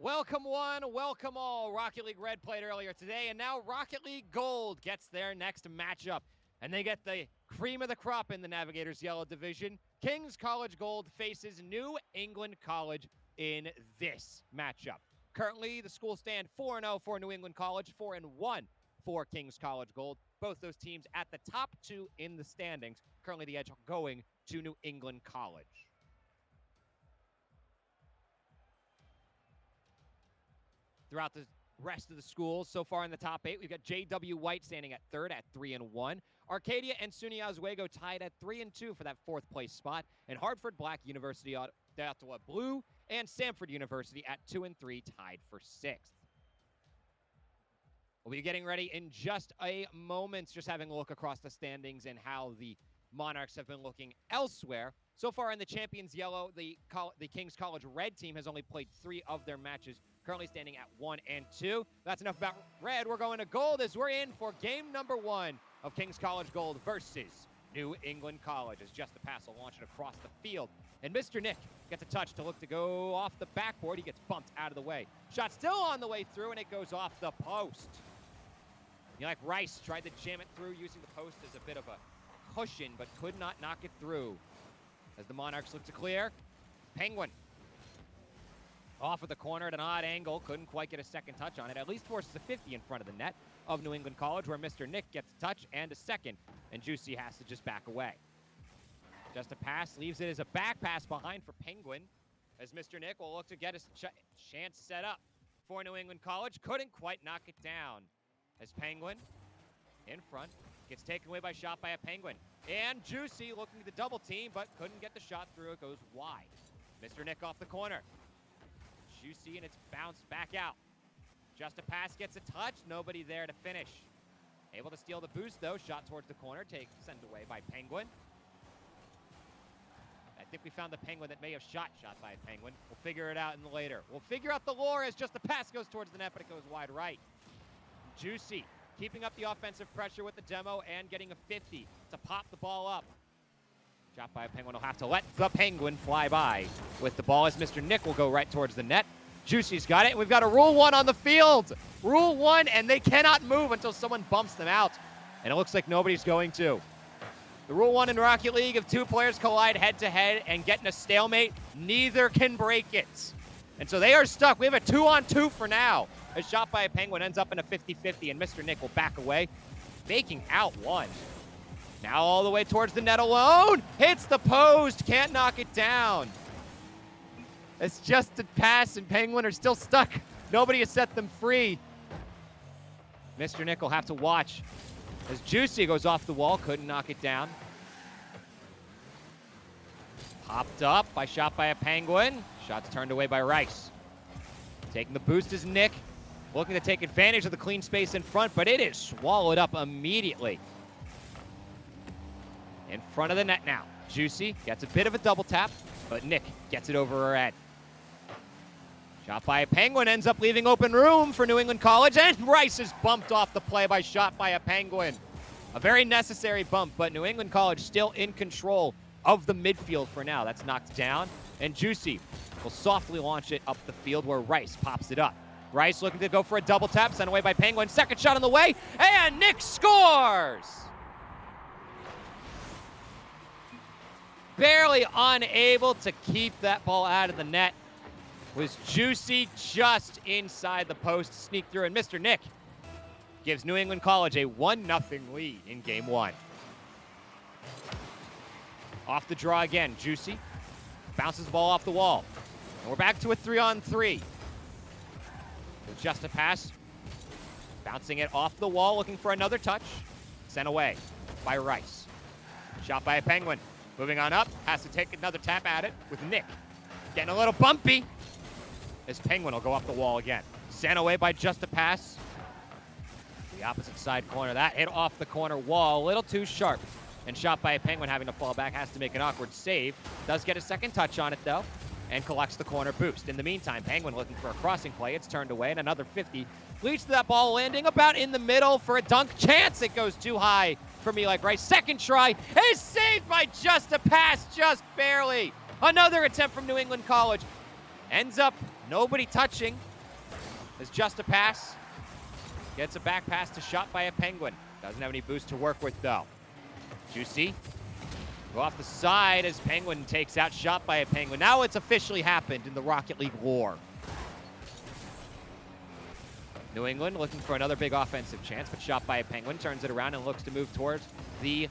Welcome one, welcome all. Rocket League Red played earlier today, and now Rocket League Gold gets their next matchup. And they get the cream of the crop in the Navigators Yellow Division. King's College Gold faces New England College in this matchup. Currently, the schools stand 4-0 for New England College, 4-1 for King's College Gold. Both those teams at the top two in the standings. Currently, the edge going to New England College. Throughout the rest of the schools, so far in the top 8, we've got J.W. White standing at third at 3-1. Arcadia and SUNY Oswego tied at 3-2 for that fourth place spot. And Hartford Black University, Ottawa Blue, and Samford University at 2-3 tied for sixth. We'll be getting ready in just a moment, just having a look across the standings and how the Monarchs have been looking elsewhere. So far in the Champions Yellow, the King's College Red team has only played 3 of their matches, currently standing at 1-2. That's enough about Red. We're going to Gold as we're in for game number 1 of King's College Gold versus New England College. As just a pass will launch it across the field. And Mr. Nick gets a touch to look to go off the backboard. He gets bumped out of the way. Shot still on the way through, and it goes off the post. Rice tried to jam it through using the post as a bit of a cushion, but could not knock it through. As the Monarchs look to clear, Penguin off of the corner at an odd angle, couldn't quite get a second touch on it, at least forces a 50 in front of the net of New England College, where Mr. Nick gets a touch and a second, and Juicy has to just back away. Just a pass, leaves it as a back pass behind for Penguin, as Mr. Nick will look to get a chance set up for New England College, couldn't quite knock it down, as Penguin in front gets taken away by shot by a Penguin. And Juicy looking to double team, but couldn't get the shot through. It goes wide. Mr. Nick off the corner. Juicy, and it's bounced back out. Just a pass, gets a touch. Nobody there to finish. Able to steal the boost, though. Shot towards the corner. Sent away by Penguin. I think we found the Penguin that may have shot by a Penguin. We'll figure it out in the later. We'll figure out the lore as just a pass goes towards the net, but it goes wide right. Juicy keeping up the offensive pressure with the demo and getting a 50 to pop the ball up. Shot by a Penguin will have to let the Penguin fly by with the ball as Mr. Nick will go right towards the net. Juicy's got it, and we've got a Rule 1 on the field. Rule 1, and they cannot move until someone bumps them out. And it looks like nobody's going to. The Rule 1 in Rocket League, if 2 players collide head-to-head and get in a stalemate, neither can break it. And so they are stuck. We have a 2-on-2 for now. A shot by a Penguin ends up in a 50-50, and Mr. Nick will back away, making out one. Now all the way towards the net alone. Hits the post, can't knock it down. It's just a pass, and Penguin are still stuck. Nobody has set them free. Mr. Nick will have to watch as Juicy goes off the wall, couldn't knock it down. Popped up by shot by a Penguin. Shots turned away by Rice. Taking the boost is Nick. Looking to take advantage of the clean space in front, but it is swallowed up immediately. In front of the net now. Juicy gets a bit of a double tap, but Nick gets it over her head. Shot by a Penguin ends up leaving open room for New England College, and Rice is bumped off the play by shot by a Penguin. A very necessary bump, but New England College still in control of the midfield for now. That's knocked down, and Juicy will softly launch it up the field where Rice pops it up. Rice looking to go for a double tap, sent away by Penguin. Second shot on the way, and Nick scores! Barely unable to keep that ball out of the net. Was Juicy just inside the post to sneak through, and Mr. Nick gives New England College a 1-0 lead in game 1. Off the draw again, Juicy bounces the ball off the wall. And we're back to a 3-on-3. With just a pass, bouncing it off the wall, looking for another touch. Sent away by Rice. Shot by a Penguin. Moving on up, has to take another tap at it with Nick. Getting a little bumpy. This Penguin will go up the wall again. Sent away by just a pass. The opposite side corner. That hit off the corner wall, a little too sharp. And shot by a Penguin having to fall back, has to make an awkward save. Does get a second touch on it though, and collects the corner boost. In the meantime, Penguin looking for a crossing play. It's turned away, and another 50 leads to that ball landing about in the middle for a dunk chance. It goes too high for me like Rice. Second try is saved by just a pass, just barely. Another attempt from New England College. Ends up nobody touching, As just a pass. Gets a back pass to shot by a Penguin. Doesn't have any boost to work with, though. Juicy. Go off the side as Penguin takes out shot by a Penguin. Now it's officially happened in the Rocket League lore. New England looking for another big offensive chance, but shot by a Penguin. Turns it around and looks to move towards the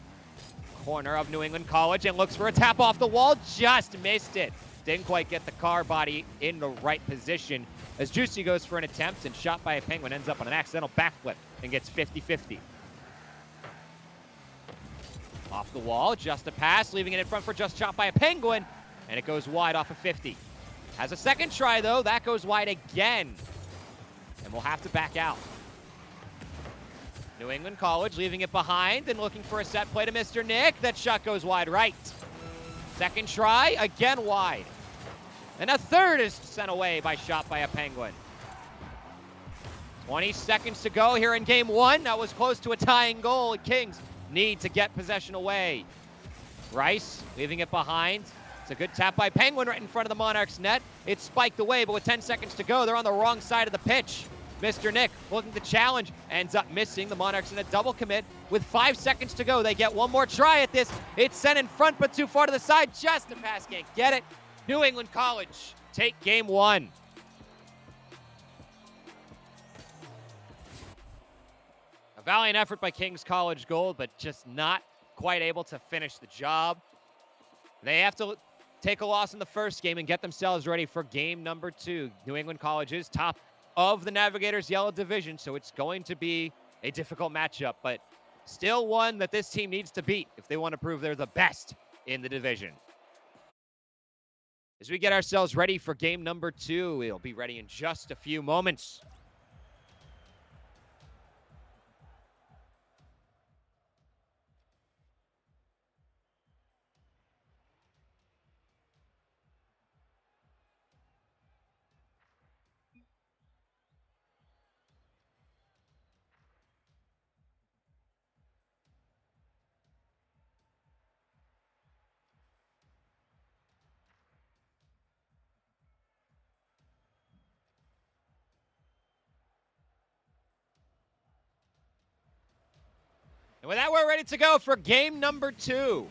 corner of New England College and looks for a tap off the wall. Just missed it. Didn't quite get the car body in the right position as Juicy goes for an attempt and shot by a Penguin ends up on an accidental backflip and gets 50-50. Off the wall, just a pass, leaving it in front for just shot by a Penguin, and it goes wide off of 50. Has a second try, though. That goes wide again, and we'll have to back out. New England College leaving it behind and looking for a set play to Mr. Nick. That shot goes wide right. Second try, again wide. And a third is sent away by shot by a Penguin. 20 seconds to go here in game one. That was close to a tying goal. Kings need to get possession away. Rice leaving it behind. It's a good tap by Penguin right in front of the Monarchs net. It's spiked away, but with 10 seconds to go, they're on the wrong side of the pitch. Mr. Nick looking to challenge, ends up missing. The Monarchs in a double commit. With 5 seconds to go, they get one more try at this. It's sent in front, but too far to the side. Just a pass, can't get it. New England College take game one. A valiant effort by Kings College Gold, but just not quite able to finish the job. They have to take a loss in the first game and get themselves ready for game number 2. New England College is top of the Navigators Yellow Division, so it's going to be a difficult matchup, but still one that this team needs to beat if they want to prove they're the best in the division. As we get ourselves ready for game number 2, we'll be ready in just a few moments. And with that, we're ready to go for game number 2.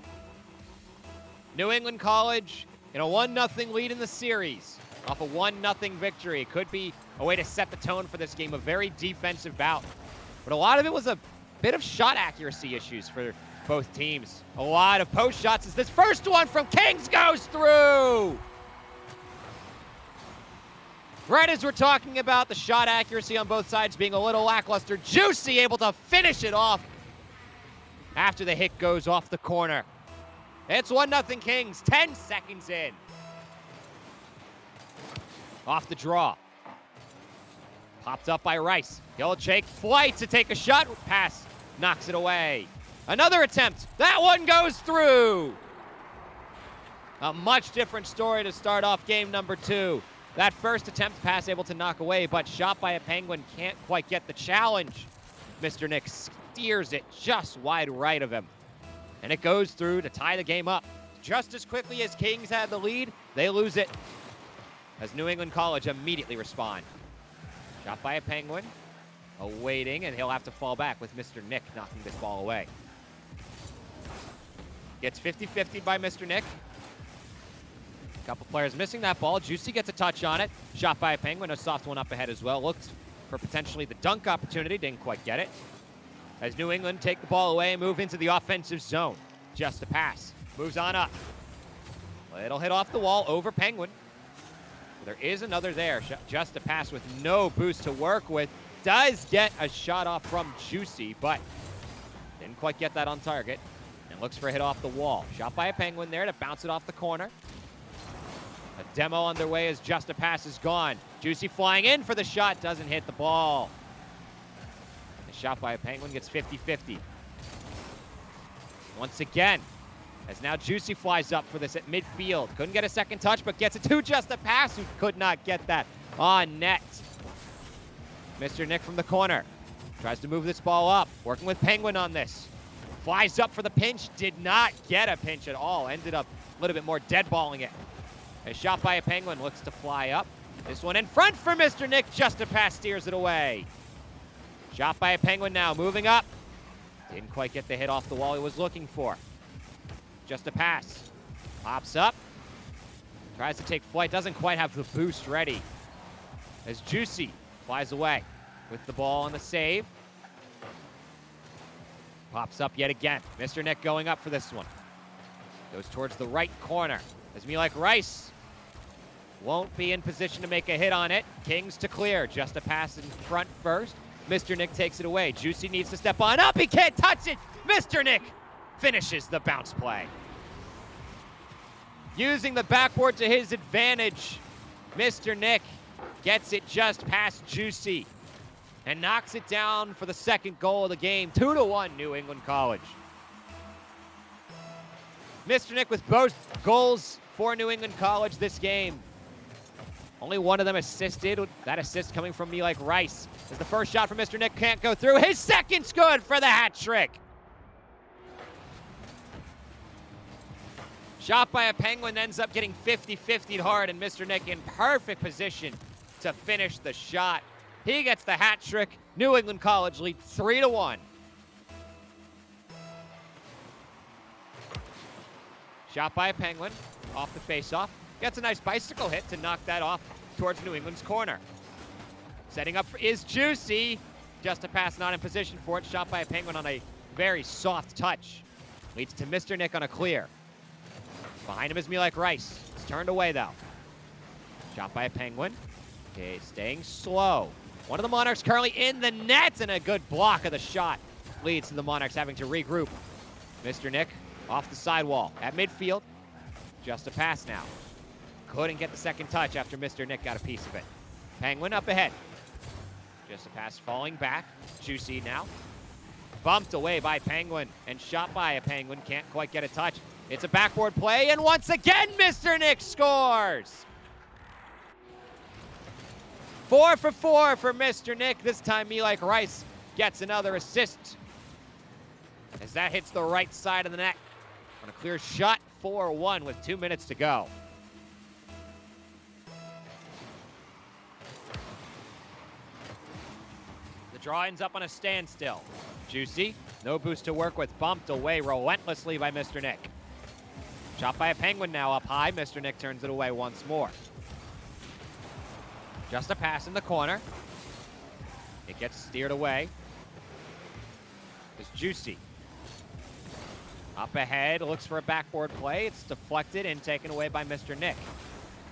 New England College in a 1-0 lead in the series off a 1-0 victory. It could be a way to set the tone for this game, a very defensive bout. But a lot of it was a bit of shot accuracy issues for both teams. A lot of post shots as this first one from Kings goes through. Right as we're talking about the shot accuracy on both sides being a little lackluster, Juicy able to finish it off after the hit goes off the corner. It's 1-0 Kings, 10 seconds in. Off the draw. Popped up by Rice. He'll take flight to take a shot. Pass knocks it away. Another attempt. That one goes through. A much different story to start off game number 2. That first attempt pass able to knock away, but shot by a Penguin can't quite get the challenge. Mr. Nick steers it just wide right of him. And it goes through to tie the game up. Just as quickly as Kings had the lead, they lose it as New England College immediately respond. Shot by a Penguin, awaiting, and he'll have to fall back with Mr. Nick knocking this ball away. Gets 50-50 by Mr. Nick. A couple players missing that ball. Juicy gets a touch on it. Shot by a Penguin, a soft one up ahead as well. Looked for potentially the dunk opportunity, didn't quite get it. As New England take the ball away and move into the offensive zone. Just a pass. Moves on up. It'll hit off the wall over Penguin. There is another there. Just a pass with no boost to work with. Does get a shot off from Juicy, but didn't quite get that on target. And looks for a hit off the wall. Shot by a Penguin there to bounce it off the corner. A demo underway as just a pass is gone. Juicy flying in for the shot. Doesn't hit the ball. The shot by a Penguin gets 50-50. Once again, as now Juicy flies up for this at midfield. Couldn't get a second touch, but gets it to just a pass who could not get that on net. Mr. Nick from the corner. Tries to move this ball up. Working with Penguin on this. Flies up for the pinch. Did not get a pinch at all. Ended up a little bit more dead balling it. A shot by a Penguin looks to fly up. This one in front for Mr. Nick. Just a pass steers it away. Shot by a Penguin now, moving up. Didn't quite get the hit off the wall he was looking for. Just a pass. Pops up. Tries to take flight, doesn't quite have the boost ready. As Juicy flies away with the ball on the save. Pops up yet again. Mr. Nick going up for this one. Goes towards the right corner. As Me Like Rice won't be in position to make a hit on it. Kings to clear. Just a pass in front first. Mr. Nick takes it away. Juicy needs to step on up. He can't touch it. Mr. Nick finishes the bounce play. Using the backboard to his advantage, Mr. Nick gets it just past Juicy and knocks it down for the second goal of the game. 2-1 New England College. Mr. Nick with both goals for New England College this game. Only one of them assisted. That assist coming from Me Like Rice. As the first shot from Mr. Nick can't go through. His second's good for the hat trick. Shot by a Penguin ends up getting 50-50'd hard, and Mr. Nick in perfect position to finish the shot. He gets the hat trick. New England College lead 3-1. Shot by a Penguin off the faceoff. Gets a nice bicycle hit to knock that off towards New England's corner. Setting up is Juicy. Just a pass not in position for it. Shot by a Penguin on a very soft touch. Leads to Mr. Nick on a clear. Behind him is Me Like Rice. It's turned away though. Shot by a Penguin. Okay, staying slow. One of the Monarchs currently in the net, and a good block of the shot leads to the Monarchs having to regroup. Mr. Nick off the sidewall at midfield. Just a pass now. Couldn't get the second touch after Mr. Nick got a piece of it. Penguin up ahead. Just a pass falling back. Juicy now. Bumped away by Penguin and shot by a Penguin. Can't quite get a touch. It's a backboard play, and once again, Mr. Nick scores! 4 for 4 for Mr. Nick. This time, Me Like Rice gets another assist. As that hits the right side of the net. On a clear shot, 4-1 with 2 minutes to go. The draw ends up on a standstill. Juicy, no boost to work with, bumped away relentlessly by Mr. Nick. Shot by a Penguin now up high. Mr. Nick turns it away once more. Just a pass in the corner. It gets steered away. It's Juicy. Up ahead, looks for a backboard play. It's deflected and taken away by Mr. Nick.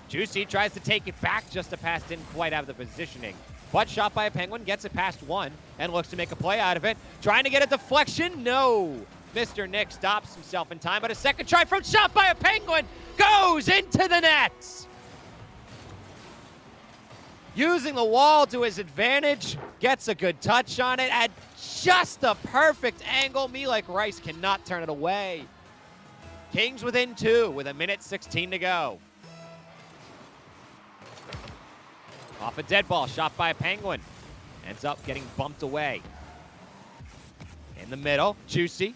Juicy tries to take it back. Just a pass, didn't quite have the positioning. But shot by a Penguin, gets it past one, and looks to make a play out of it. Trying to get a deflection, no. Mr. Nick stops himself in time, but a second try from shot by a Penguin goes into the net. Using the wall to his advantage, gets a good touch on it at just the perfect angle. Me Like Rice cannot turn it away. Kings within 2 with 1:16 to go. Off a dead ball, shot by a Penguin. Ends up getting bumped away. In the middle, Juicy.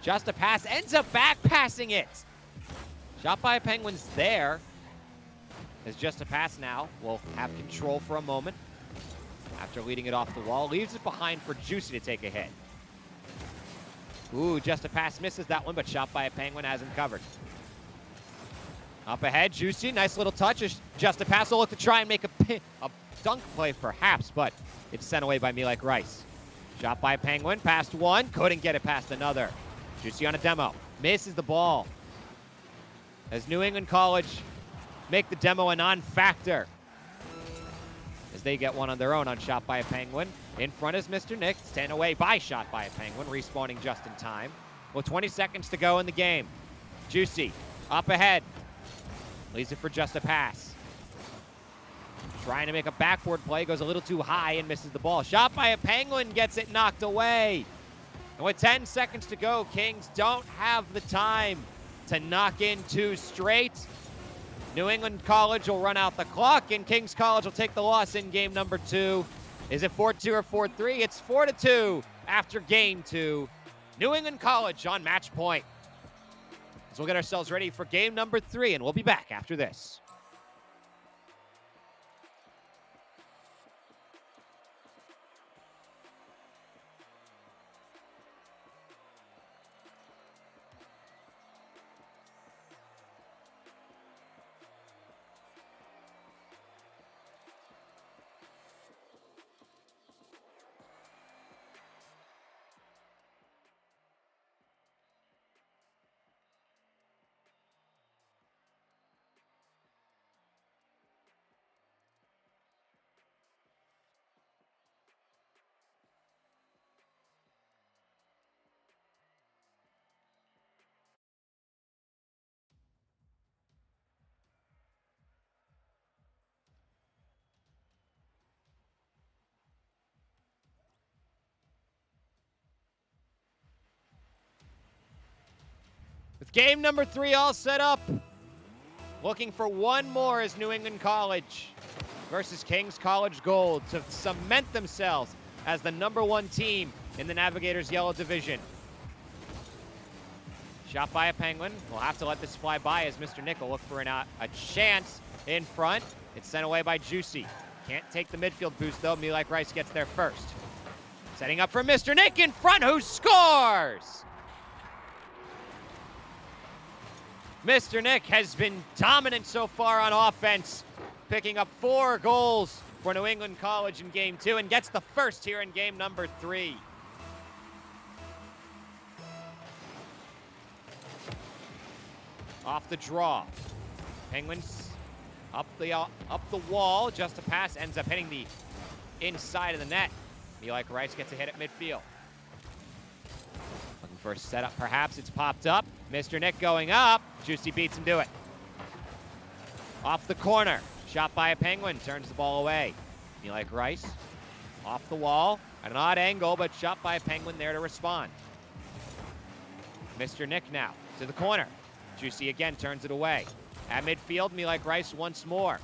Just a pass, ends up back passing it. Shot by a Penguin's there. Is just a pass now. Will have control for a moment. After leading it off the wall, leaves it behind for Juicy to take a hit. Ooh, just a pass misses that one, but shot by a Penguin has him covered. Up ahead, Juicy, nice little touch. Just a pass, will look to try and make a dunk play perhaps, but it's sent away by Me Like Rice. Shot by a Penguin, past one, couldn't get it past another. Juicy on a demo, misses the ball. As New England College make the demo a non-factor. As they get one on their own on shot by a Penguin. In front is Mr. Nick, stand away by shot by a Penguin, respawning just in time. Well, 20 seconds to go in the game. Juicy, up ahead. Leaves it for just a pass. Trying to make a backboard play, goes a little too high and misses the ball. Shot by a Penguin, gets it knocked away. And with 10 seconds to go, Kings don't have the time to knock in 2 straight. New England College will run out the clock, and Kings College will take the loss in game number 2. Is it 4-2 or 4-3? It's 4-2 after game 2. New England College on match point. So we'll get ourselves ready for game number 3, and we'll be back after this. Game number 3 all set up. Looking for one more as New England College versus Kings College Gold to cement themselves as the #1 team in the Navigators Yellow Division. Shot by a Penguin. We'll have to let this fly by as Mr. Nick will look for a chance in front. It's sent away by Juicy. Can't take the midfield boost though. Me Like Rice gets there first. Setting up for Mr. Nick in front, who scores! Mr. Nick has been dominant so far on offense, picking up 4 goals for New England College in Game 2 and gets the first here in game number 3. Off the draw. Penguins up the wall. Just a pass ends up hitting the inside of the net. Me Like Rice gets a hit at midfield. Looking for a setup, perhaps. It's popped up. Mr. Nick going up. Juicy beats him to it. Off the corner. Shot by a Penguin. Turns the ball away. Me Like Rice. Off the wall. At an odd angle, but shot by a Penguin there to respond. Mr. Nick now to the corner. Juicy again turns it away. At midfield, Me Like Rice once more.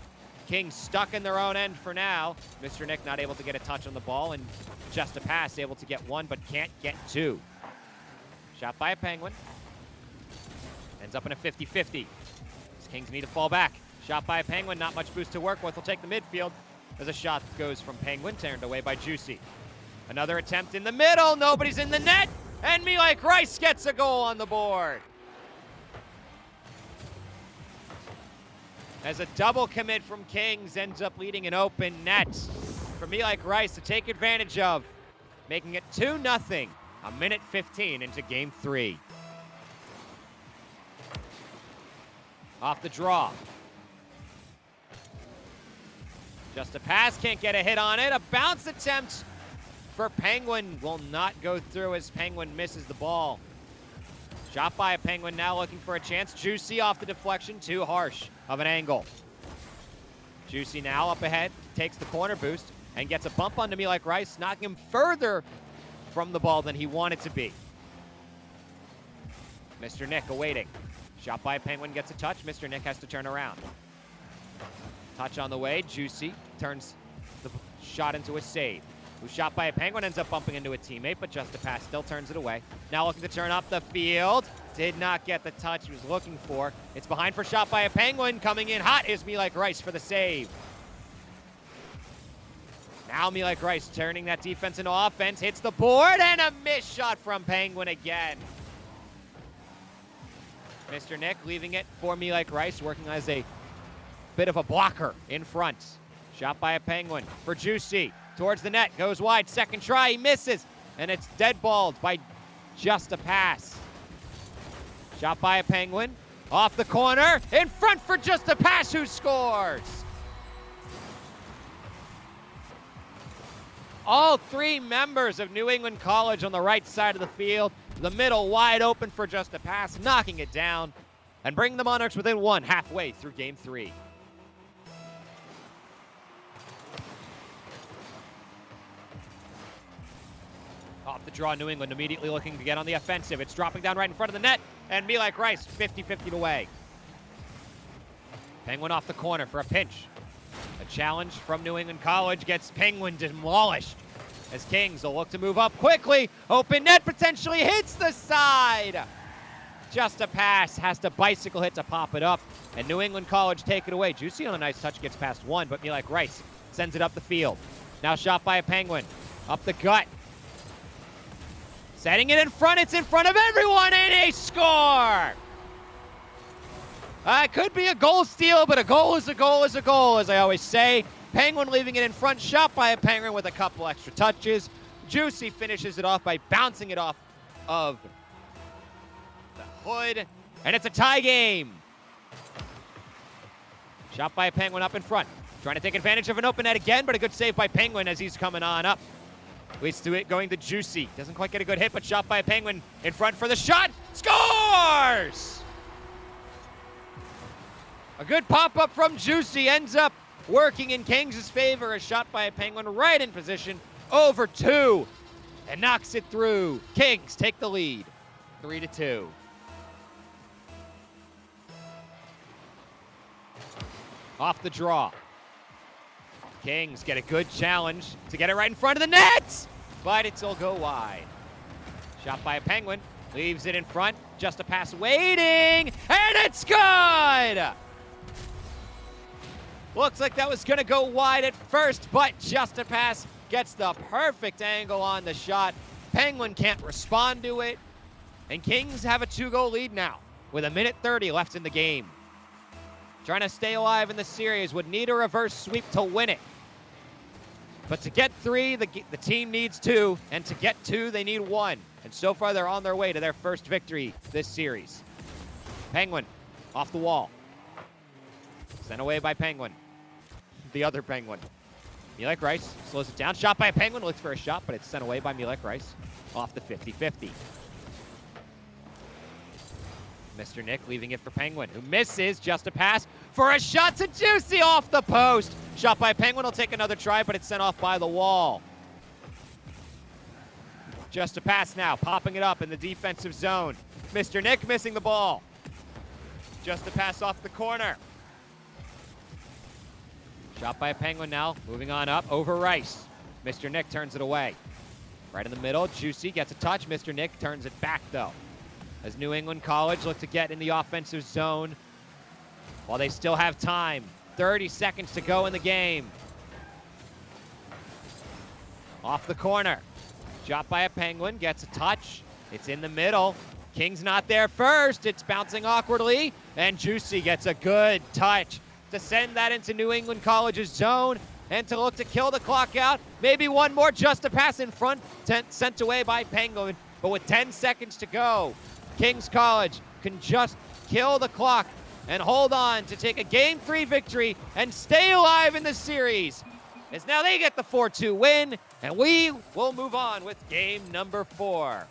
Kings stuck in their own end for now. Mr. Nick not able to get a touch on the ball, and just a pass, able to get 1, but can't get 2. Shot by a Penguin. Ends up in a 50-50. Kings need to fall back. Shot by a Penguin, not much boost to work with. Will take the midfield as a shot goes from Penguin, turned away by Juicy. Another attempt in the middle, nobody's in the net, and Me Like Rice gets a goal on the board. As a double commit from Kings ends up leading an open net for Me Like Rice to take advantage of, making it 2-0, a minute 15 into game 3. Off the draw. Just a pass, can't get a hit on it. A bounce attempt for Penguin will not go through as Penguin misses the ball. Shot by a Penguin now looking for a chance. Juicy off the deflection, too harsh of an angle. Juicy now up ahead, takes the corner boost, and gets a bump onto Me Like Rice, knocking him further from the ball than he wanted to be. Mr. Nick awaiting. Shot by a Penguin, gets a touch. Mr. Nick has to turn around. Touch on the way. Juicy turns the shot into a save. Who shot by a Penguin, ends up bumping into a teammate, but just a pass, still turns it away. Now looking to turn up the field. Did not get the touch he was looking for. It's behind for shot by a Penguin. Coming in hot is Me Like Rice for the save. Now Me Like Rice turning that defense into offense. Hits the board, and a missed shot from Penguin again. Mr. Nick leaving it for Me Like Rice, working as a bit of a blocker in front. Shot by a Penguin for Juicy. Towards the net, goes wide, second try, he misses, and it's dead balled by just a pass. Shot by a Penguin, off the corner, in front for just a pass, who scores? All 3 members of New England College on the right side of the field, the middle wide open for just a pass, knocking it down, and bringing the Monarchs within 1 halfway through game 3. Off the draw, New England immediately looking to get on the offensive. It's dropping down right in front of the net, and Me Like Rice 50-50 away. Penguin off the corner for a pinch. A challenge from New England College gets Penguin demolished as Kings will look to move up quickly. Open net potentially hits the side. Just a pass, has to bicycle hit to pop it up, and New England College take it away. Juicy on a nice touch gets past 1, but Me Like Rice sends it up the field. Now shot by a Penguin, up the gut. Setting it in front, it's in front of everyone, and a score! It could be a goal steal, but a goal is a goal is a goal, as I always say. Penguin leaving it in front, shot by a Penguin with a couple extra touches. Juicy finishes it off by bouncing it off of the hood, and it's a tie game. Shot by a Penguin up in front. Trying to take advantage of an open net again, but a good save by Penguin as he's coming on up. Leads to it going to Juicy. Doesn't quite get a good hit, but shot by a Penguin in front for the shot. Scores! A good pop-up from Juicy ends up working in Kings' favor. A shot by a Penguin right in position. Over 2. And knocks it through. Kings take the lead. 3-2. Off the draw. Kings get a good challenge to get it right in front of the net, but it'll go wide. Shot by a Penguin, leaves it in front. Just a pass waiting, and it's good! Looks like that was gonna go wide at first, but just a pass gets the perfect angle on the shot. Penguin can't respond to it, and Kings have a 2-goal lead now with 1:30 left in the game. Trying to stay alive in the series, would need a reverse sweep to win it. But to get 3, the team needs 2, and to get 2, they need 1. And so far, they're on their way to their first victory this series. Penguin, off the wall. Sent away by Penguin. The other Penguin. Milek Rice slows it down. Shot by a Penguin, looks for a shot, but it's sent away by Milek Rice off the 50-50. Mr. Nick leaving it for Penguin, who misses. Just a pass for a shot to Juicy off the post. Shot by Penguin, will take another try, but it's sent off by the wall. Just a pass now, popping it up in the defensive zone. Mr. Nick missing the ball. Just a pass off the corner. Shot by a Penguin now, moving on up over Rice. Mr. Nick turns it away. Right in the middle, Juicy gets a touch. Mr. Nick turns it back though, as New England College look to get in the offensive zone while they still have time. 30 seconds to go in the game. Off the corner. Shot by a Penguin, gets a touch. It's in the middle. King's not there first. It's bouncing awkwardly, and Juicy gets a good touch to send that into New England College's zone and to look to kill the clock out. Maybe one more, just a pass in front, sent away by Penguin. But with 10 seconds to go, King's College can just kill the clock and hold on to take a Game 3 victory and stay alive in the series. As now they get the 4-2 win, and we will move on with game number 4.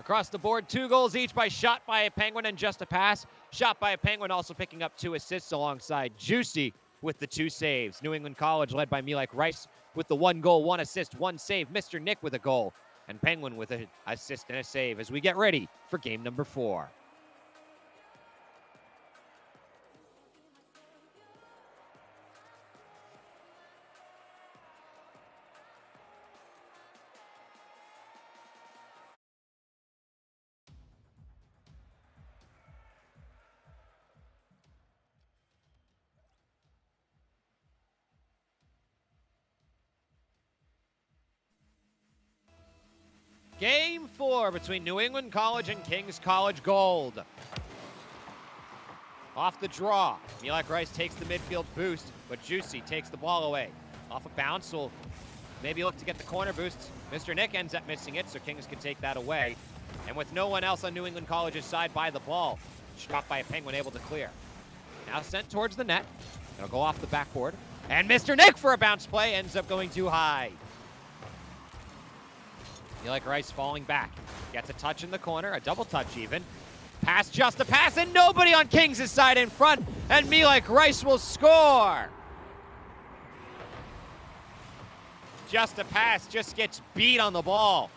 Across the board, 2 goals each by Shot by a Penguin and Just a Pass. Shot by a Penguin also picking up 2 assists alongside Juicy with the 2 saves. New England College led by Milek Rice with the 1 goal, 1 assist, 1 save. Mr. Nick with a goal, and Penguin with an assist and a save as we get ready for game number 4. Game 4 between New England College and King's College Gold. Off the draw, Milek Rice takes the midfield boost, but Juicy takes the ball away. Off a bounce, will maybe look to get the corner boost. Mr. Nick ends up missing it, so Kings can take that away. And with no one else on New England College's side by the ball, shot by a Penguin able to clear. Now sent towards the net. It'll go off the backboard. And Mr. Nick for a bounce play ends up going too high. Milek Rice falling back. Gets a touch in the corner, a double touch even. Pass, just a pass, and nobody on Kings' side in front, and Milek Rice will score. Just a pass, just gets beat on the ball,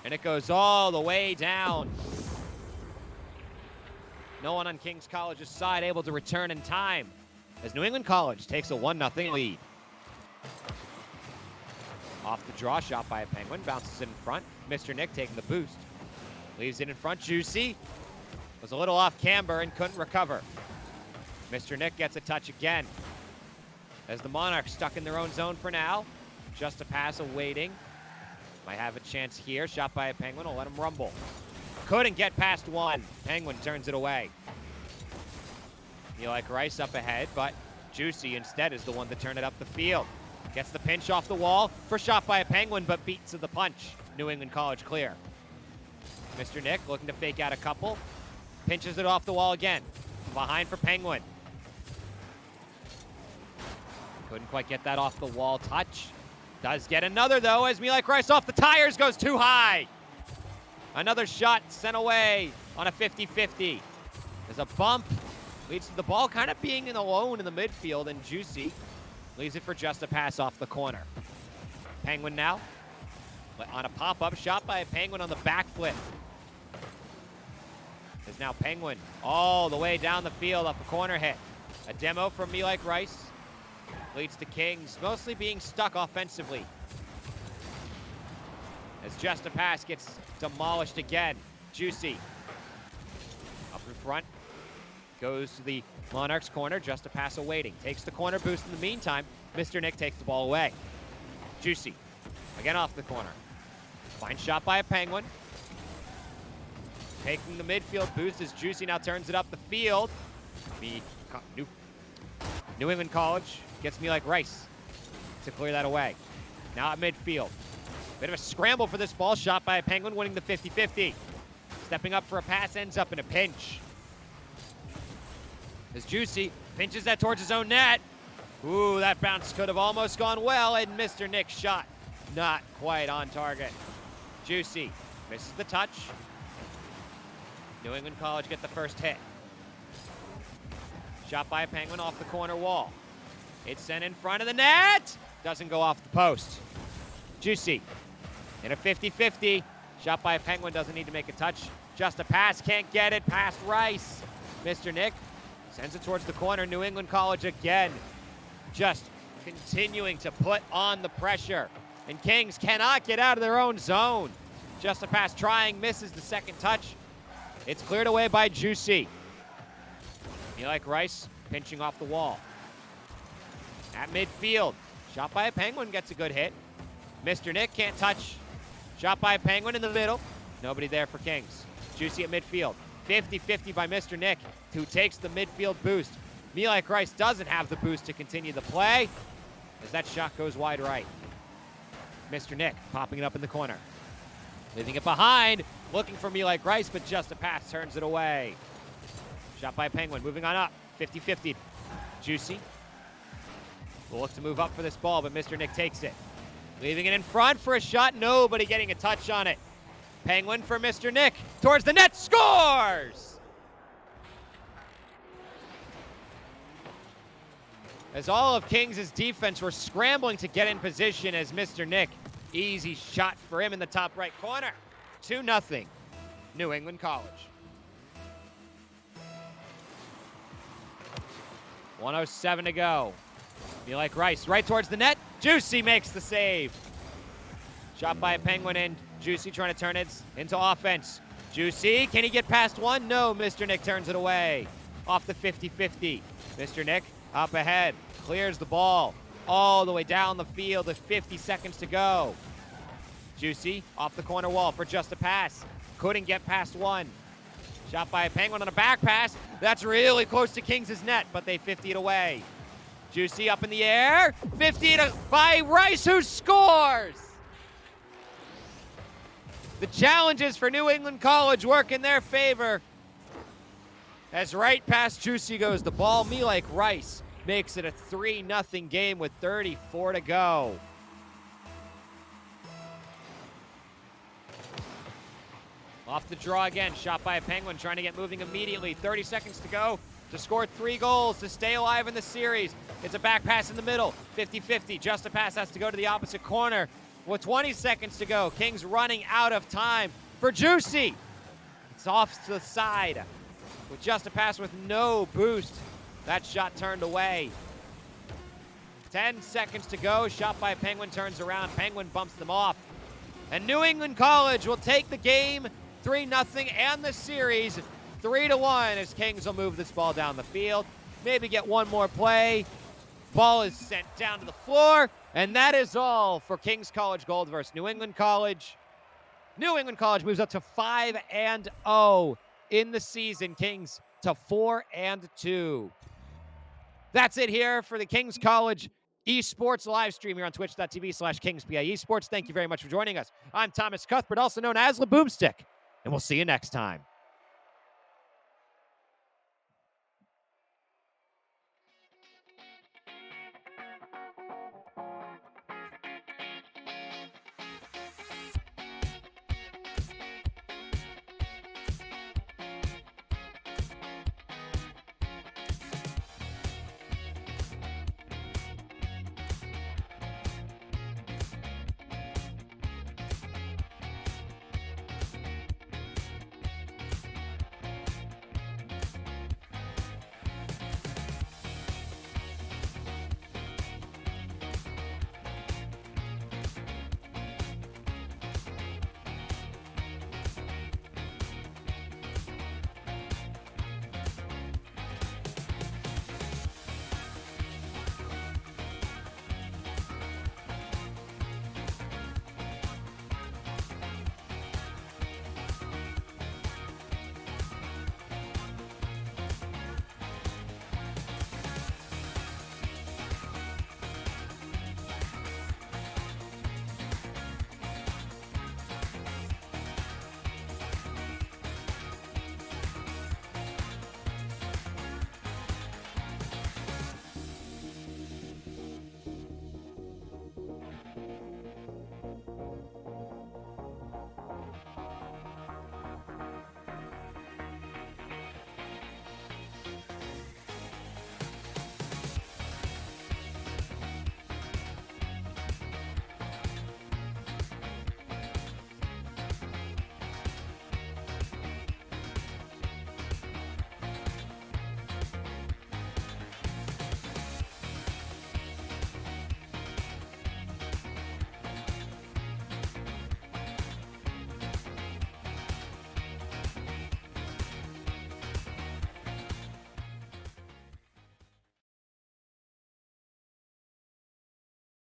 and it goes all the way down. No one on Kings College's side able to return in time, as New England College takes a 1-0 lead. Off the draw, shot by a Penguin, bounces it in front. Mr. Nick taking the boost. Leaves it in front, Juicy. Was a little off camber and couldn't recover. Mr. Nick gets a touch again, as the Monarchs stuck in their own zone for now. Just a pass awaiting. Might have a chance here. Shot by a Penguin, will let him rumble. Couldn't get past one. Penguin turns it away. Milek Rice up ahead, but Juicy instead is the one to turn it up the field. Gets the pinch off the wall for shot by a Penguin, but beats to the punch. New England College clear. Mr. Nick looking to fake out a couple. Pinches it off the wall again. Behind for Penguin. Couldn't quite get that off the wall touch. Does get another though, as Milek Rice off the tires goes too high. Another shot sent away on a 50-50. There's a bump. Leads to the ball kind of being alone in the midfield, and Juicy leaves it for just a pass off the corner. Penguin now on a pop-up shot by a Penguin on the back flip. As Now Penguin all the way down the field off a corner hit. A demo from Me Like Rice leads to Kings mostly being stuck offensively. As Just a Pass gets demolished again. Juicy up in front. Goes to the Monarchs corner. Just a Pass awaiting. Takes the corner boost in the meantime. Mr. Nick takes the ball away. Juicy again off the corner. Fine shot by a Penguin. Taking the midfield boost as Juicy now turns it up the field. New England College gets Me Like Rice to clear that away. Now at midfield. Bit of a scramble for this ball. Shot by a Penguin, winning the 50-50. Stepping up for a pass, ends up in a pinch. As Juicy pinches that towards his own net. Ooh, that bounce could have almost gone well, and Mr. Nick's shot not quite on target. Juicy misses the touch. New England College get the first hit. Shot by a Penguin off the corner wall. It's sent in front of the net. Doesn't go off the post. Juicy in a 50-50. Shot by a Penguin, doesn't need to make a touch. Just a Pass, can't get it past Rice. Mr. Nick sends it towards the corner. New England College again. Just continuing to put on the pressure. And Kings cannot get out of their own zone. Just a Pass trying, misses the second touch. It's cleared away by Juicy. Me Like Rice pinching off the wall. At midfield, shot by a Penguin gets a good hit. Mr. Nick can't touch. Shot by a Penguin in the middle. Nobody there for Kings. Juicy at midfield. 50-50 by Mr. Nick, who takes the midfield boost. Me Like Rice doesn't have the boost to continue the play as that shot goes wide right. Mr. Nick popping it up in the corner. Leaving it behind, looking for Me Like Rice, but Just a Pass turns it away. Shot by a Penguin, moving on up. 50-50. Juicy will look to move up for this ball, but Mr. Nick takes it. Leaving it in front for a shot, nobody getting a touch on it. Penguin for Mr. Nick, towards the net, scores! As all of Kings' defense were scrambling to get in position as Mr. Nick, easy shot for him in the top right corner. 2-0, New England College. 1:07 to go. Me Like Rice, right towards the net. Juicy makes the save. Shot by a Penguin and Juicy trying to turn it into offense. Juicy, can he get past one? No, Mr. Nick turns it away. Off the 50-50. Mr. Nick up ahead, clears the ball all the way down the field with 50 seconds to go. Juicy off the corner wall for Just a Pass. Couldn't get past one. Shot by a Penguin on a back pass. That's really close to Kings' net, but they 50 it away. Juicy up in the air. 50 by Rice, who scores! The challenges for New England College work in their favor. As right past Juicy goes the ball. Me Like Rice makes it a 3-0 game with 34 to go. Off the draw again, shot by a Penguin, trying to get moving immediately. 30 seconds to go to score 3 goals to stay alive in the series. It's a back pass in the middle, 50-50. Just a Pass has to go to the opposite corner. With 20 seconds to go, Kings running out of time for Juicy. It's off to the side with Just a Pass with no boost. That shot turned away. 10 seconds to go, shot by a Penguin turns around. Penguin bumps them off. And New England College will take the game 3-0 and the series 3-1 as Kings will move this ball down the field. Maybe get one more play. Ball is sent down to the floor, and that is all for Kings College Gold versus New England College. New England College moves up to 5-0 in the season. Kings to 4-2. That's it here for the Kings College Esports live stream here on twitch.tv/KingsPA Esports. Thank you very much for joining us. I'm Thomas Cuthbert, also known as LaBoomstick, and we'll see you next time.